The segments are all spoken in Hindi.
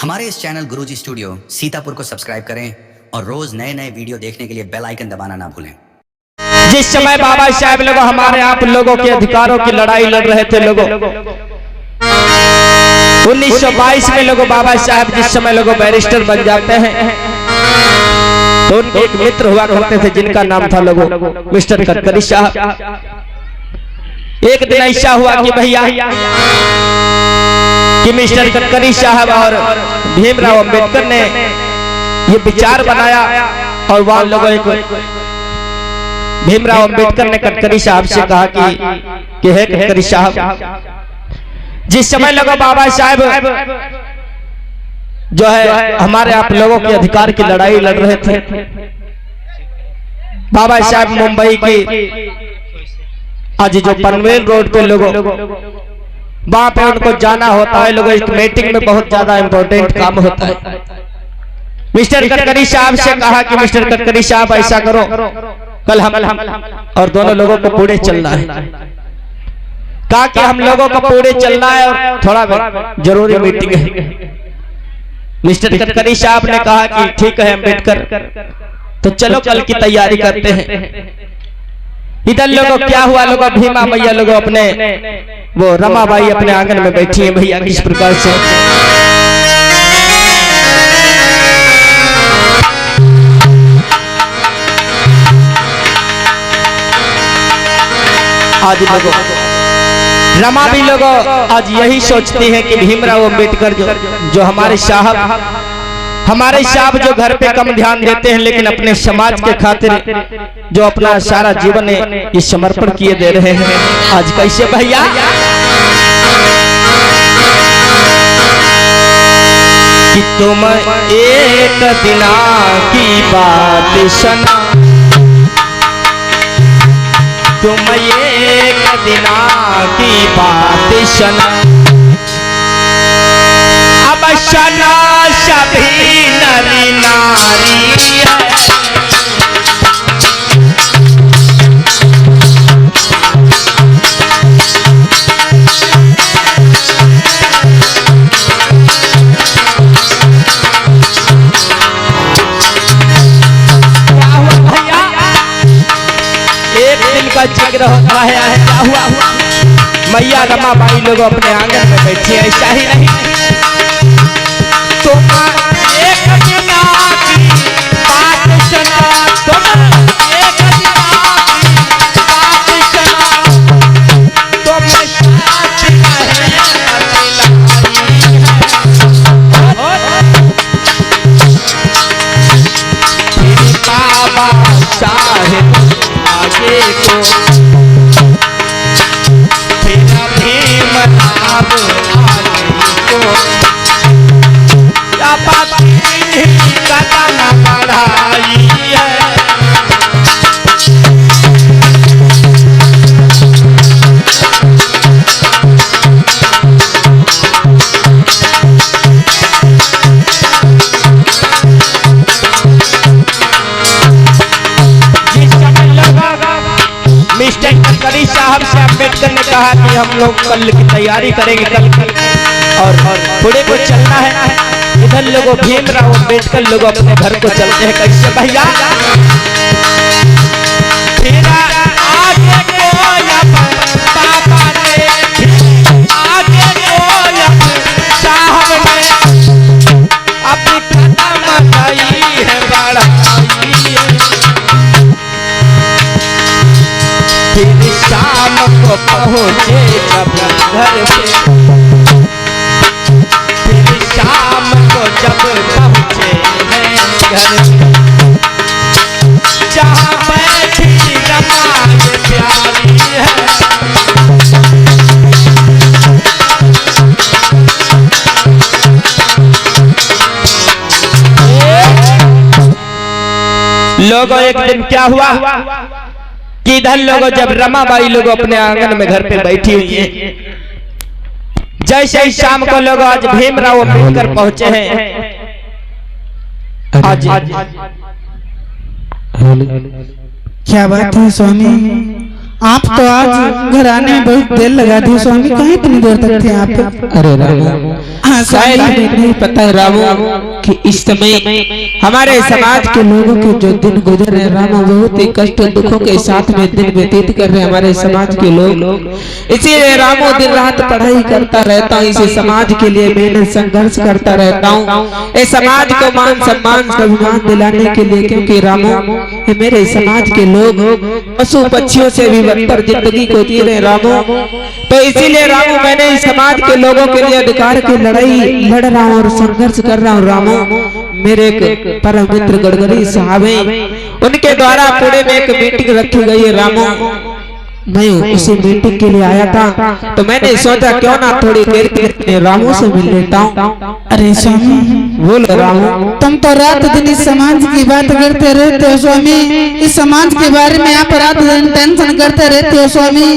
हमारे इस चैनल गुरुजी स्टूडियो सीतापुर को सब्सक्राइब करें और रोज नए नए वीडियो देखने के लिए बेल आइकन दबाना ना भूलें। जिस समय बाबा साहब लोगों हमारे आप लोगों के अधिकारों की लड़ाई लड़ रहे थे लोगों 1922 में लोगों बाबा साहब जिस समय लोगों बैरिस्टर बन जाते हैं तो उनके एक मित्र हुआ करते थे जिनका नाम था लोगों मिस्टर गडकरी साहब। एक दिन ऐसा हुआ कि भैया कि मिस्टर गडकरी साहब और भीमराव अंबेडकर ने ये विचार बनाया और वहां लोगों एक भीमराव अंबेडकर ने गडकरी साहब से कहा कि है गडकरी साहब जिस समय लोगों बाबा साहब जो है हमारे आप लोगों के अधिकार की लड़ाई लड़ रहे थे, बाबा साहब मुंबई की आज जो पनवेल रोड पे लोगों वहां पे उनको जाना होता है लोगों एक मीटिंग में बहुत ज्यादा इंपॉर्टेंट काम होता है। मिस्टर गडकरी साहब से कहा कि मिस्टर गडकरी साहब ऐसा करो कल हम और दोनों लोगों को पूरे चलना है। कहा कि हम लोगों को पूरे चलना है और थोड़ा जरूरी मीटिंग है। मिस्टर गडकरी साहब ने कहा कि ठीक है अंबेडकर तो चलो कल की तैयारी करते हैं। इधर लोगों क्या हुआ लोगों भीमा मैया लोगों अपने वो रमाबाई अपने आंगन में बैठी है भैया किस प्रकार से आज लोगों रमा भी लोगों आज यही सोचती हैं कि भीमराव अंबेडकर जो हमारे साहब जो घर पे कम ध्यान देते हैं लेकिन अपने समाज के खातिर जो अपना सारा जीवन इस समर्पण किए दे रहे हैं। आज कैसे भैया कि तुम एक दिना की बात सुना तुम एक दिना की बात सुना अब सुना सभी नरी नारी है। जिक्र होता है क्या हुआ मैया रमाबाई लोग अपने आंगन में बैठी है। ऐसा ही नहीं तुम एक दिना की बात सुना तुम एक दिना की बात सुना तुम साथ रहे बाबा साहेब आगे को तेरा भीम नाम आगे को या बात कदम बढ़ाई है। मिस्टर गडकरी साहब से अंबेडकर ने कहा कि हम लोग कल की तैयारी करेंगे कल और पूरे को चलना है। इधर लोगों भीमराव अंबेडकर लोग अपने घर को चलते हैं। कैसे भैया तेरा आगे पापा ने आगे साहब ने अपनी कदम गई है बढ़ाई फिर शाम को पहुंचे जब घर पे फिर शाम को जब पहुंचे हैं घर पे जहाँ बैठी रमा ये प्यारी है। लोगों एक दिन क्या हुआ कि इधर लोगों जब रमाबाई लोग अपने आंगन में घर पे बैठी हुई है जैसे ही शाम को लोग आज भीमराव अंबेडकर पहुंचे हैं। आज क्या बात है स्वामी आप तो आज घर आने में बहुत देर लगा दी स्वामी, कहाँ इतनी देर तक थे आप? अरे रामू, शायद हमें नहीं पता है रामू कि इस समय हमारे समाज के लोगों के जो दिन गुजर रहे हैं रामू, बहुत ही कष्ट दुखों के साथ में दिन व्यतीत कर रहे हैं हमारे समाज के लोग। इसीलिए रामू दिन रात पढ़ाई करता रहता हूँ, इसी समाज के लिए मेहनत संघर्ष करता रहता हूँ, इस समाज को मान सम्मान स्वाभिमान दिलाने के लिए, क्योंकि रामू मेरे समाज के लोग पशु पक्षियों से भी बदतर जिंदगी को जी रहे रामू। तो इसीलिए रामू मैंने इस समाज के लोगों के लिए अधिकार की लड़ाई लड़ रहा हूँ और संघर्ष कर रहा हूँ रामू। मेरे एक परम मित्र गडकरी साहब हैं, उनके द्वारा पुणे में एक मीटिंग रखी गई है रामू। मैं उसी मीटिंग के लिए आया था, तो मैंने सोचा क्यों ना थोड़ी देर के लिए रामू से मिल लेता हूँ। अरे स्वामी, बोलो रामू। तुम तो रात दिन इस समाज की बात करते रहते हो स्वामी, इस समाज के बारे में आप रात दिन टेंशन करते रहते हो स्वामी।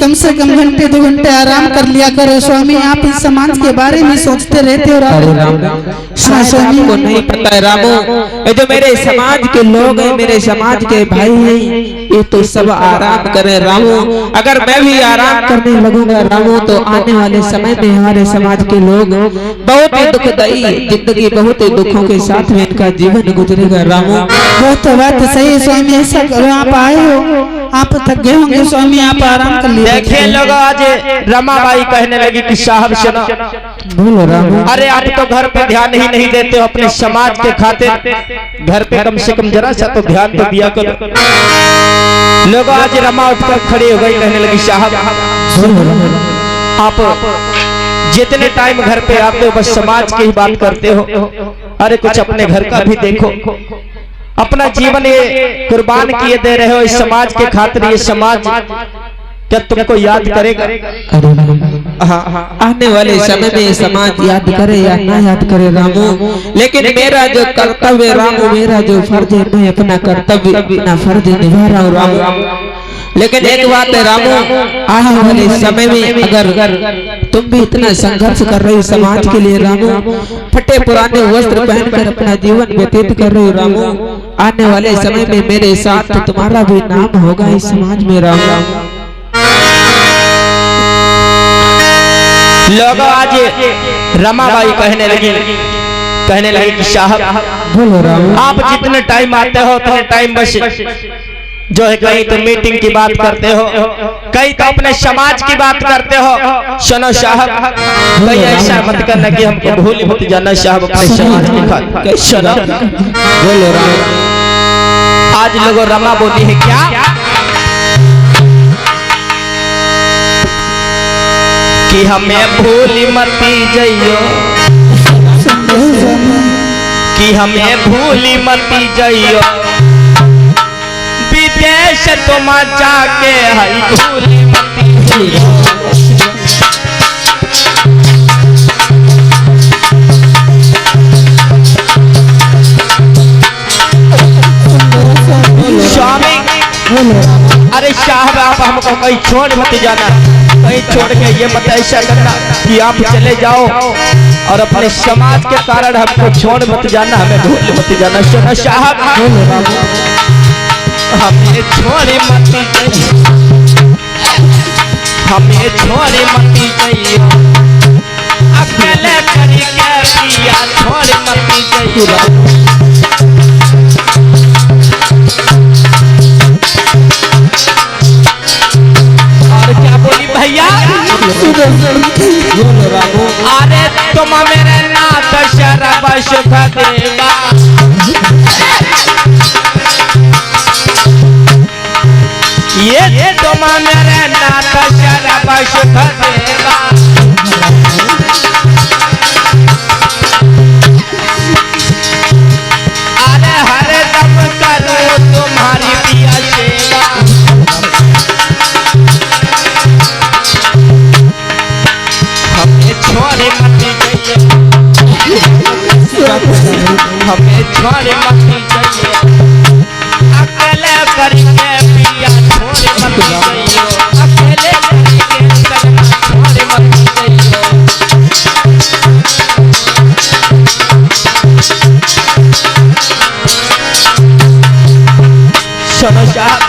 कम से कम घंटे 2 घंटे आराम कर लिया करो स्वामी, आप इस समाज के बारे में सोचते रहते हो स्वामी। को नहीं पता है रामू, ये जो मेरे समाज के लोग हैं, मेरे समाज के भाई हैं, ये तो सब आराम करे रामू। अगर मैं भी आराम करने लगूंगा रामू, तो आने वाले समय में हमारे समाज के लोग बहुत ही दुखदायी जिंदगी, बहुत ही दुखों के साथ में इनका जीवन गुजरेगा रामू। वो तो बात सही है स्वामी, ऐसा करो, आप आए हो, आप थक गए होंगे स्वामी, आप आराम कर लीजिए। देखिए लोग, आज रमाबाई कहने लगी कि साहब सुनो। बोलो रामू। अरे आप तो घर पे ध्यान ही नहीं देते हो अपने समाज के खातिर, घर पे कम से कम जरा सा तो ध्यान तो दिया करो। लोग आज रमा उठकर खड़ी हो गई, कहने लगी साहब आप जितने टाइम घर पे आते हो बस समाज की ही बात करते हो, अरे कुछ अपने घर का भी देखो। अपना जीवन ये कुर्बान किए दे रहे हो इस समाज के खातिर, ये समाज क्या तुमको याद करेगा? हाँ, आने वाले समय में ये समाज याद करे या ना याद करे रामू, लेकिन मेरा जो कर्तव्य रामू, मेरा जो फर्ज है, मैं अपना कर्तव्य अपना फर्ज निभा रहा हूँ रामू। लेकिन एक बात है रामू, आने वाले समय में अगर तुम भी इतना संघर्ष कर रहे हो समाज के लिए रामू, फटे पुराने वस्त्र पहनकर अपना जीवन व्यतीत कर रहे हो रामू, आने वाले समय में मेरे साथ तुम्हारा भी नाम होगा इस समाज में रामू। लोग आज रमाबाई कहने लगी कि साहब बोलो रामू, आप जितने टाइम आते हो उतने टाइम बस जो है कहीं तो मीटिंग की बात करते हो, कहीं तो अपने समाज की बात करते हो। सुनो साहब, कहीं ऐसा मत करना कि हमको भूल मत जाना साहब अपने समाज की खातिर। सुनो बोलो रामू, आज लोगों रमा बोली है क्या कि हमें भूल मती जइयो, कि हमें भूल मती जइयो, विदेश तुम जाके हई भूल मती जइयो। स्वामी, अरे साहब आप हमको कहीं छोड़ मत जाना, कहीं छोड़ के ये मत ऐसा करना कि आप चले जाओ और अपने समाज के कारण हमको छोड़ मत जाना, हमें भूल मत जाना। सुनो साहब, हमें छोड़ मत जाइए, हमें छोड़ मत जाइए, अकेले करके पिया छोड़ मत जाइए। भैया अरे तुम मेरे नाथ शराब सुख देगा, ये तुम मेरे नाथ शराब सुख देगा। अरे हर दम करो तुम्हारी पिया सेवा, हमें छोड़े मत जाइए, हमें छोड़े मत जाइए, अकेले करके पिया छोड़े मत जाइए, अकेले करके करना छोड़े मत जाइए। सुनो साहब,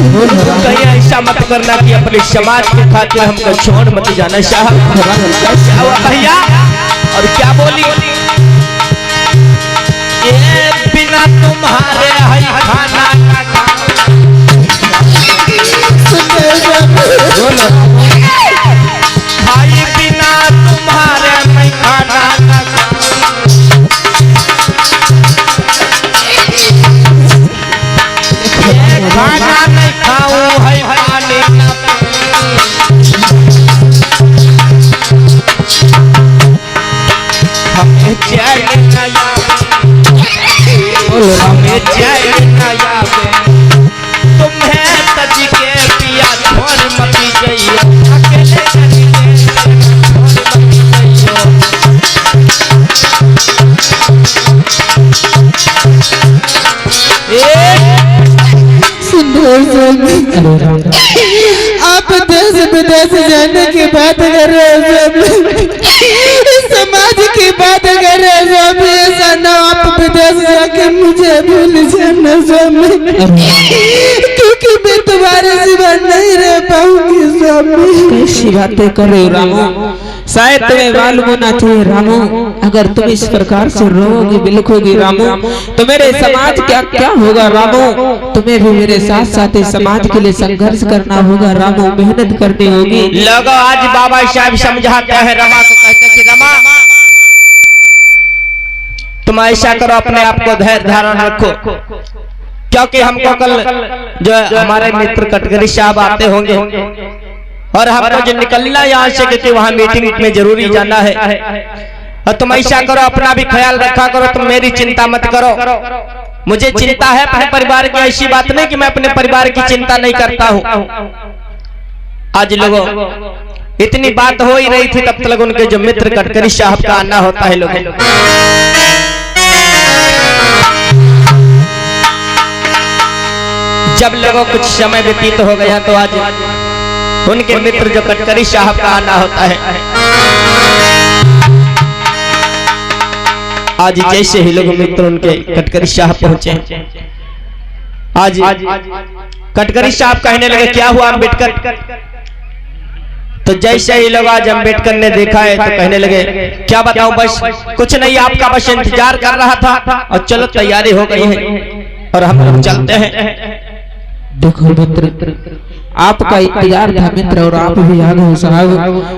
कहीं ऐसा मत करना कि अपने समाज के खातिर हमको छोड़ मत जाना साहब। क्या हुआ भैया और क्या बोली? ये बिना तुम्हारे है खाना भाई, बिना तुम्हारे मैं खाना खाना नहीं खाऊं है पानी हमें चैन नया तुम्हें तज के पिया छोड़ मती जाइए अकेले आप देश विदेश जाने की बात कर रहे हैं, समाज की बात कर रहे हैं स्वामी। ऐसा ना आप विदेश जाके मुझे भूल जाना स्वामी, क्योंकि मैं तुम्हारे सिवा नहीं रह पाऊंगी स्वामी। कैसी बातें कर रहे हो रामू? शायद तुम्हें मालूम होना चाहिए रामू, अगर तुम इस प्रकार से रोओगी बिलखोगी रामू तो मेरे समाज क्या क्या होगा रामू। तुम्हें भी मेरे साथ साथ इस समाज के लिए संघर्ष करना होगा रामू, मेहनत करनी होगी। लोगो आज बाबा साहब समझाते हैं रमा को, कहते हैं कि रमा तुम ऐसा करो, अपने आप को धैर्य धारण रखो, क्योंकि हमको कल जो हमारे मित्र कटघरी साहब आते होंगे और हमको जो निकलना यहाँ से, क्योंकि वहाँ मीटिंग में जरूरी जाना है। और तुम ऐसा करो, अपना भी ख्याल रखा करो, तुम मेरी चिंता मत करो। मुझे चिंता है अपने परिवार की, ऐसी बात नहीं कि मैं अपने परिवार की चिंता नहीं करता हूँ। आज लोगों इतनी बात हो ही रही थी, तब तक उनके जो मित्र कटघरी साहब का आना होता है लोगों। जब लोगों कुछ समय व्यतीत हो गया तो आज उनके मित्र जो कटघरी साहब का आना होता है। आज जैसे ही लोग मित्र उनके कटघरी साहब पहुंचे, आज कटघरी साहब कहने लगे क्या हुआ अम्बेडकर? तो जैसे ही लोग आज अम्बेडकर ने देखा है तो कहने लगे क्या बताऊं, बस कुछ नहीं, आपका बस इंतजार कर रहा था और चलो तैयारी हो गई है और हम लोग चलते हैं। देखो मित्र, आपका इंतजार था मित्र और आप भी आ गए साहब,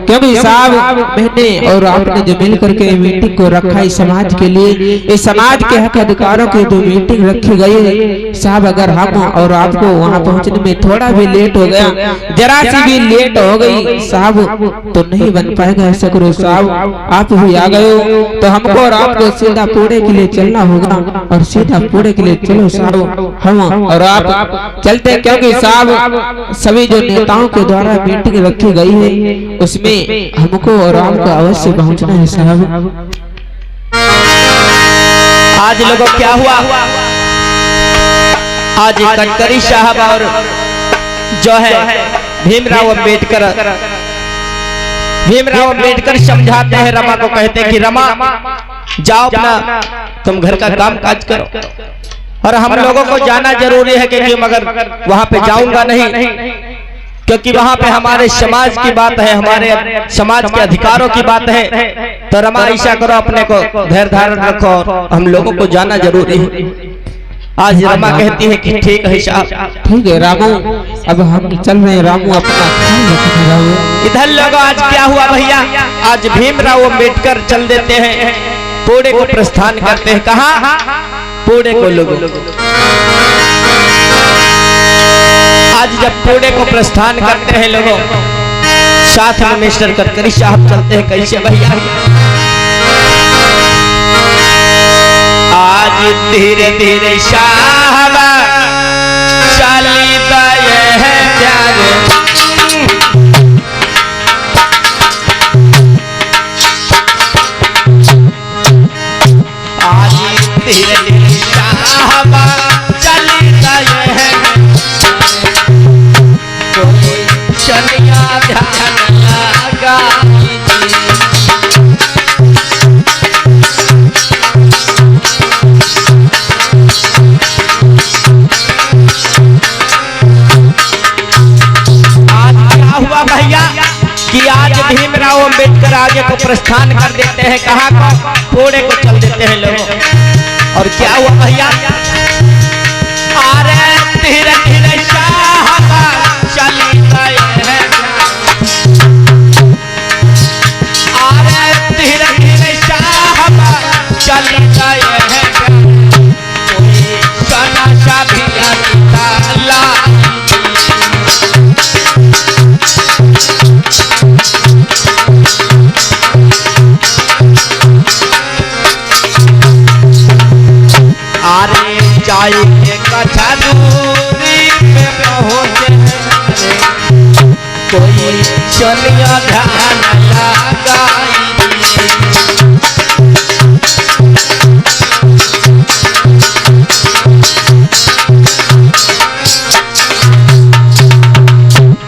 क्योंकि साहब मैंने और आपने जो मिल करके मीटिंग को रखा इस समाज के लिए, इस समाज के हक अधिकारों की जो मीटिंग रखी गई है साहब, अगर हम और आपको वहां पहुंचने में थोड़ा भी लेट हो गया, जरा सी भी लेट हो गई साहब तो नहीं बन पाएगा। ऐसा करो साहब, आप भी आ गए हो तो हमको और आपको सीधा पूरे के लिए चलना होगा और सीधा पूरे के लिए चलो साहब, हम और आप चलते, क्योंकि साहब सभी जो नेताओं के द्वारा मीटिंग रखी गई है उसमें हमको और आपको अवश्य पहुंचना है साहब। आज लोगों क्या हुआ, आज कटघरी साहब और जो है भीमराव अम्बेडकर समझाते हैं रमा को, कहते हैं कि रमा जाओ अपना तुम घर का काम काज करो और हम लोगों को जाना जरूरी है, क्योंकि मगर वहां पे जाऊंगा नहीं, क्योंकि वहां पे हमारे समाज की बात है, हमारे समाज के अधिकारों की बात है। तो रमा ऐसा करो, अपने को धैर्य धारण रखो और हम लोगों को जाना जरूरी है। आज रमा कहती है कि ठीक है साहब, ठीक है रामू, अब हम चल रहे हैं रामू, अपना ख्याल रखना रामू। इधर लोगों आज क्या हुआ भैया, आज भीमराव अम्बेडकर चल देते हैं, पुणे को प्रस्थान करते हैं। कहाँ? पुणे को लोगों। आज जब पुणे को प्रस्थान करते हैं लोगों, साथ में मिस्टर कटघरी साहब चलते हैं। कैसे भैया? आज धीरे धीरे साहब चलता है प्यारे, आज धीरे धीरे साहब चलता है, कोई चलिया ध्यान लगा प्रस्थान कर देते हैं। कहाँ को? पुणे को चल देते हैं लोग। और क्या हुआ भैया? अरे धीरे धीरे शाहबाज चली गए हैं। अरे धीरे धीरे शाहबाज चली गए हैं। कोई सना सा भी ताला जाए कथा दूरी पे पहुँचे कोई चलिया ध्यान लगाई।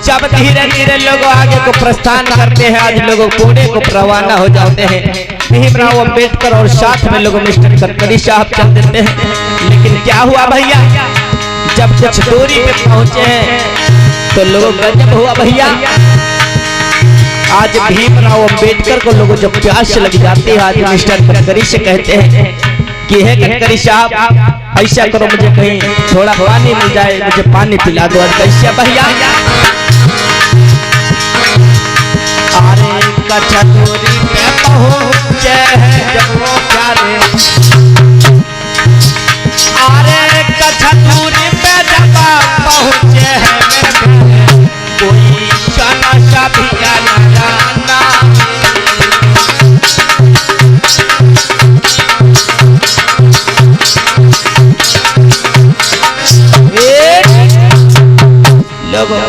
जब धीरे धीरे लोग आगे को प्रस्थान करते हैं, आज लोग पुणे को रवाना हो जाते हैं। भीमराव अंबेडकर और साथ में लोग मिस्टर गडकरी साहब चल देते हैं। लेकिन क्या हुआ भैया? जब कुछ दूरी पे पहुंचे हैं तो लोगों गजब हुआ भैया। आज भीमराव अंबेडकर को लोगों जब प्यास लग जाती है, आज मिस्टर गडकरी से कहते हैं कि हे गडकरी साहब, ऐसा करो मुझे कहीं थोड़ा पानी मिल जाए, मुझे पानी पिला दो। आज कैसे भैया? अरे कथा दूरी पे पहुंचे हैं जब वो प्यारे। अरे कथा दूरी पे जब पहुंचे हैं मेरे प्यारे, कोई सना सा भी जाना। लोगों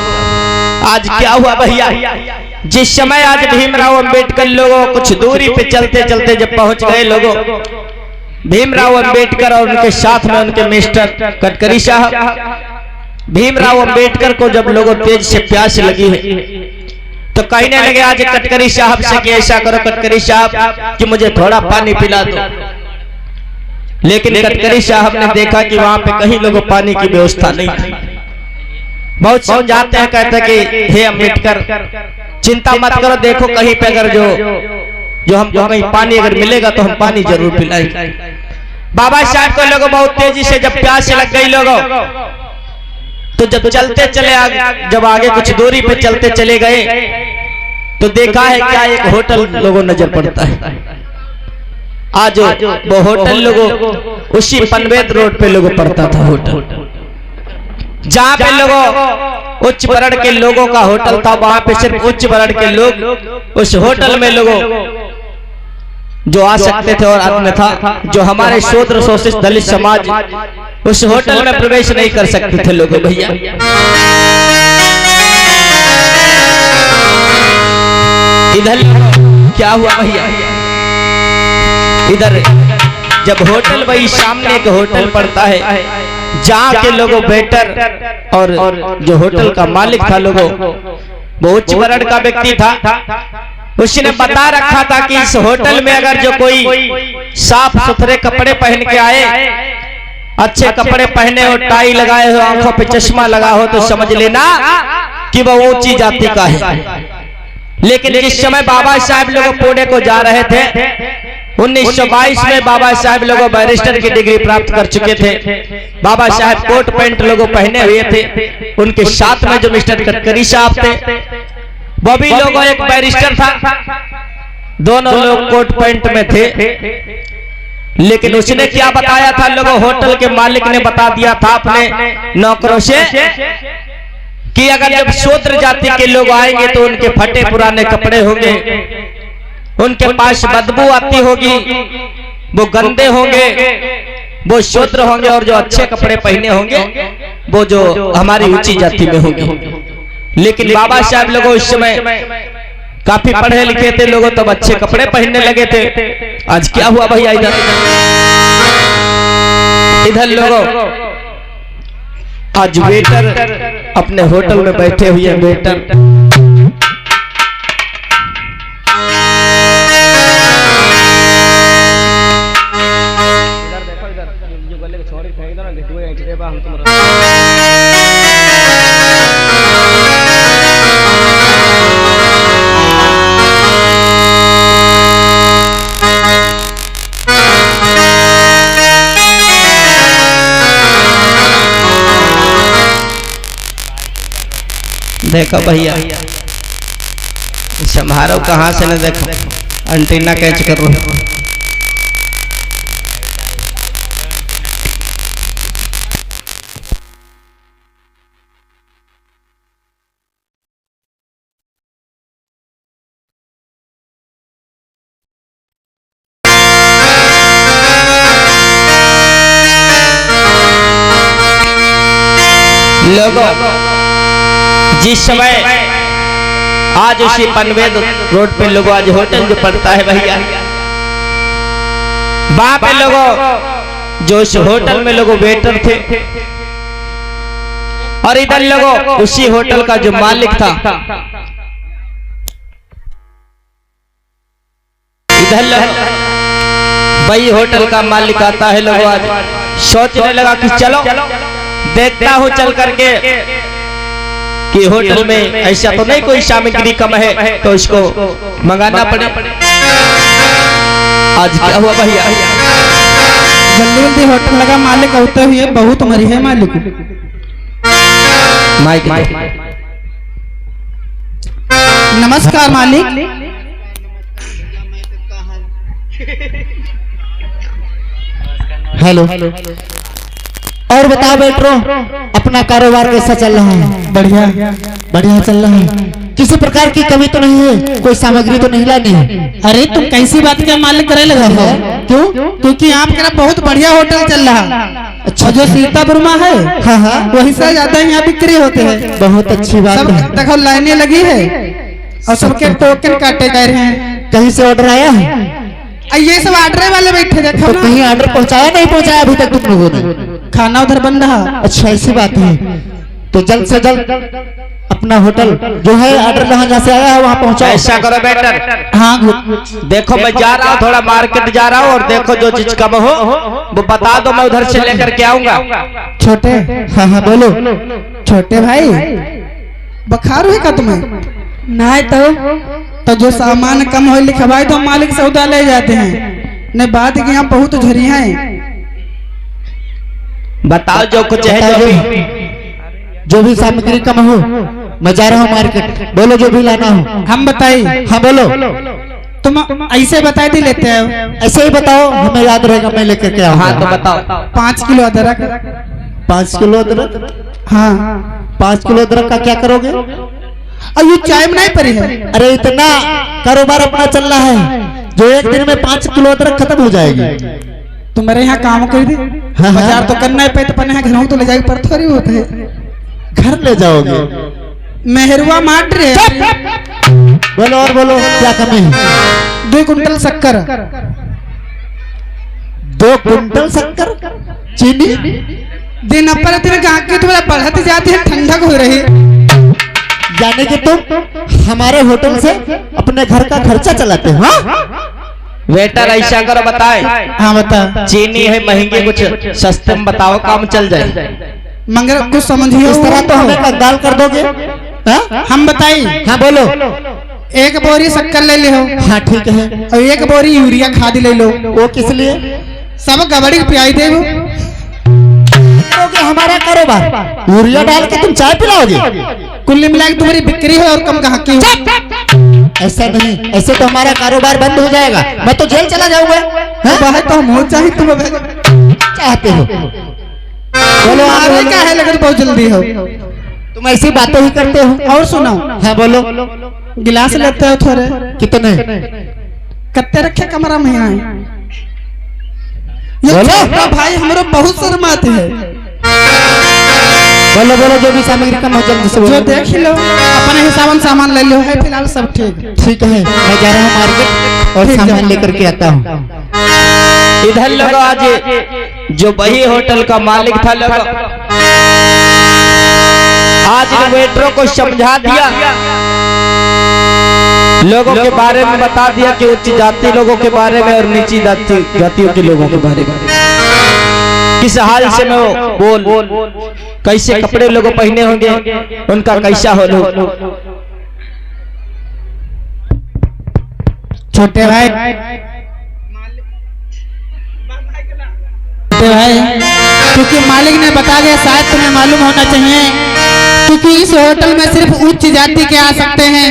आज क्या हुआ भैया? जिस समय आज भीमराव अंबेडकर लोगों कुछ दूरी पे चलते चलते जब पहुंच गए लोगों, भीमराव अंबेडकर और उनके साथ में उनके मिस्टर गडकरी साहब, भीमराव अंबेडकर को जब लोगों तेज से प्यास लगी है तो कहने लगे आज गडकरी साहब से कि ऐसा करो गडकरी साहब कि मुझे थोड़ा पानी पिला दो। लेकिन गडकरी साहब ने देखा कि वहां पे कहीं लोगों पानी की व्यवस्था नहीं है। बहुत समझाते हैं, कहते हैं कि हे अंबेडकर चिंता मत करो, देखो कहीं पे अगर जो हमको कहीं पानी अगर मिलेगा तो हम पानी जरूर पिलाएंगे। बाबा साहब को लोगों बहुत तेजी से जब प्यास लग गई लोगों तो जब चलते चले जब आगे कुछ दूरी पे चलते चले गए तो देखा है क्या एक होटल लोगों नजर पड़ता है। आज वो होटल लोगों उसी पनवेल रोड पे लोगों पड़ता था होटल, जहाँ पे लोगों उच्च वर्ण के लोगों का होटल था। वहां पे सिर्फ उच्च वर्ण के लोग उस होटल में लोगों जो आ सकते थे और अन्यथा जो हमारे शूद्र शोषित दलित समाज उस होटल में प्रवेश नहीं कर सकते थे लोगों भैया। इधर क्या हुआ भैया? इधर जब होटल वही सामने एक होटल पड़ता है जहाँ के लोगों वेटर और जो होटल का मालिक था लोगों वो उच्च वर्ण का व्यक्ति था। उसने बता रखा था कि इस होटल में अगर जो कोई साफ सुथरे कपड़े पहन के आए, अच्छे कपड़े पहने हो, टाई लगाए हो, आंखों पे चश्मा लगा हो तो समझ लेना कि वो ऊंची जाति का है। लेकिन जिस समय बाबा साहब लोग पुणे को जा रहे थे 1922 में बाबा साहब लोगों बैरिस्टर की डिग्री प्राप्त कर चुके थे। बाबा साहब कोट पैंट लोगों पहने हुए थे। उनके साथ में जो मिस्टर गडकरी साहब थे वो भी लोगों एक बैरिस्टर था, दोनों लोग कोट पैंट में थे। लेकिन उसने क्या बताया था लोगों, होटल के मालिक ने बता दिया था अपने नौकरों से कि अगर जब शूद्र जाति के लोग आएंगे तो उनके फटे पुराने कपड़े होंगे, उनके पास बदबू आती होगी, वो गंदे होंगे, वो शूद्र होंगे, और जो अच्छे कपड़े पहने होंगे वो जो हमारी ऊंची जाति में होंगे। लेकिन बाबा साहब लोगों उस समय काफी पढ़े लिखे थे लोगों, तब अच्छे कपड़े पहनने लगे थे। आज क्या हुआ भैया? इधर लोगों आज वेटर अपने होटल में बैठे हुए वेटर देखो भैया संभारो कहाँ से न, देखो एंटीना कैच कर रहा हूँ। लोगों जिस समय आज उसी पनवेल रोड पे लोगों आज होटल जो पड़ता है भैया, वहां पे लोगों जो इस होटल में लोगों वेटर थे और इधर लोगों उसी होटल का जो मालिक था, इधर वही होटल का मालिक आता है। लोगों आज सोचने लगा कि चलो देखता हूं चल करके कि होटल में ऐसा तो नहीं कोई सामग्री कम है तो इसको मंगाना पड़े। आज क्या हुआ भैया, जल्दी जल्दी होटल लगा, मालिक होते हुए बहुत मरी है मालिक। नमस्कार मालिक। हेलो, और बताओ बेटरो, अपना कारोबार कैसा चल रहा है? बढ़िया बढ़िया चल रहा है। किसी प्रकार की कमी तो नहीं है? कोई सामग्री तो नहीं लानी है? अरे तुम कैसी बात क्या मालिक करे लगा है? क्यों? क्योंकि यहाँ पे बहुत बढ़िया होटल चल रहा है। अच्छा, जो सीतापुर में है, हाँ हाँ, वही से ज्यादा यहाँ बिक्री होते हैं। बहुत अच्छी बात है। देखो लाइनें लगी है और सबके टोकन काटे जा रहे हैं। कहीं से ऑर्डर आया है? ये सब ऑर्डर वाले बैठे देखो तो कहीं ऑर्डर पहुँचाया नहीं पहुँचाया अभी तक तुम लोगों ने? खाना उधर बन रहा। अच्छा ऐसी बात है, तो जल्द से जल्द अपना होटल जो है ऑर्डर जहाँ से आया है वहाँ पहुँचाओ। ऐसा करो बेटर, हाँ देखो मैं जा रहा हूँ, थोड़ा मार्केट जा रहा हूँ और देखो जो चीज कम हो वो बता दो, मैं उधर से लेकर के आऊंगा। छोटे, हाँ हाँ बोलो। छोटे भाई बुखार हुई का तुम्हें? नहीं तो जो सामान कम हो लिखवाई तो मालिक सौदा ले जाते हैं। नहीं बात कि यहाँ बहुत झरिया है। बताओ जो कुछ है, जो भी सामग्री कम हो, मैं जा रहा हूँ मार्केट, बोलो जो भी लाना हो। हम बताई? हाँ बोलो। तुम ऐसे बताए दी लेते हो? ऐसे ही बताओ, हमें याद रहेगा, मैं लेकर के आऊंगा। हाँ तो बताओ। 5 किलो अदरक। 5 किलो अदरक? हाँ 5 किलो अदरक का क्या करोगे? और ये चाय में नहीं पड़ी है? अरे इतना कारोबार अपना चल रहा है जो एक दिन में 5 किलो अदरक खत्म हो जाएगी। तुम्हारे यहाँ काम कर दी, हाँ, बाजार तो करना है, पे तो पन्ने घरों तो ले जाएगी पर थोड़ी होते है। घर ले जाओगे? मेहरुआ माट रहे। बोलो और बोलो, क्या कमी है? 2 कुंटल शक्कर। 2 कुंटल शक्कर? चीनी? दिन पर दिन गाँव के तुम्हारा बढ़ती जाती है, ठंडक हो रही। यानी कि तुम हमारे होटल से अपने घर का खर्चा चलाते हो? वेटर ऐसा करो बताए। हाँ बता। चीनी है महंगी, कुछ सस्ते में बताओ, काम चल जाए। मगर कुछ समझिए, इस तरह तो हमें कंगाल कर दोगे। हाँ? हम बताई? हाँ बोलो। 1 बोरी शक्कर ले लो। हाँ ठीक है। और 1 बोरी यूरिया खाद ले लो। वो किस लिए? सब गबड़ी पियाई दे। हमारा कारोबार यूरिया डाल के तुम चाय पिलाओगे? कुल मिला के तुम्हारी बिक्री है और कम कहाँ की? ऐसा नहीं, ऐसे तो हमारा कारोबार बंद हो जाएगा, मैं तो जेल चला जाऊंगा। तो हम हो चाहे तुम चाहते हो? बोलो आगे क्या है, लेकिन बहुत जल्दी हो। तुम ऐसी बातें ही करते हो। और सुनो। हाँ बोलो। गिलास लेते हो थोड़े? कितने? कत्ते रखे कमरा में यहाँ? बोलो भाई हमारे बहुत शर्माते हैं। बोलो बोलो, जो भी सामग्री कम हो जल्दी से जो देख लो, अपने हिसाब से सामान ले लो। है फिलहाल सब ठीक? ठीक है, मैं जा रहा हूँ मार्केट और सामान लेकर के आता हूँ। इधर लोग आज जो वही होटल का मालिक था, लोग आज वेटरों को समझा दिया, लोगों के बारे में बता दिया कि उच्च जाति लोगों के बारे में और नीची जातियों के लोगों के बारे में, किस हाल से में बोल कैसे कपड़े लोगों पहने होंगे, उनका कैसा हो। छोटे भाई क्योंकि मालिक ने बता दिया, शायद तुम्हें मालूम होना चाहिए क्योंकि इस होटल में सिर्फ उच्च जाति के आ सकते हैं।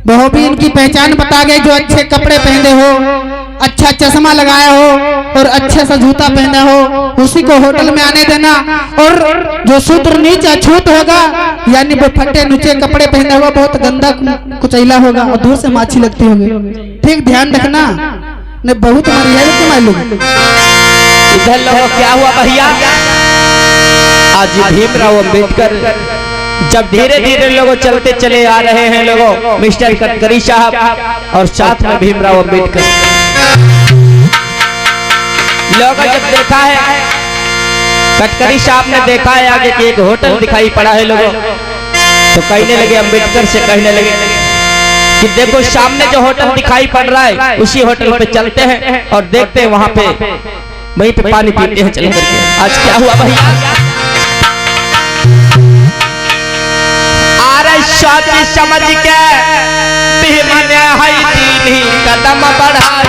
वह भी इनकी पहचान बता गए, जो अच्छे कपड़े पहने हो, अच्छा चश्मा लगाया हो और अच्छा सा जूता पहना हो, उसी को होटल में आने देना। और जो शूद्र नीच अछूत होगा, यानी वो फटे नीचे कपड़े पहने हुआ, बहुत गंदा कुचैला होगा और दूर से माछी लगती होगी। ठीक ध्यान रखना, ने बहुत मर्यादा के मालूम। इधर लोगों क्या हुआ भैया, आज भीमराव अंबेडकर जब धीरे धीरे लोगों चलते चले आ रहे हैं, लोगों मिस्टर गडकरी साहब और साथ में भीमराव अंबेडकर, लोगों जब देखा है, गडकरी साहब ने देखा है आगे कि एक होटल दिखाई पड़ा है लोगों, तो कहने लगे अंबेडकर से, कहने लगे कि देखो सामने जो होटल दिखाई पड़ रहा है, उसी होटल पे चलते हैं और देखते हैं वहां पे, वहीं पे पानी पीते हैं चल करके। आज क्या हुआ भैया, सोच समझ के भीम ने कदम बढ़ाई,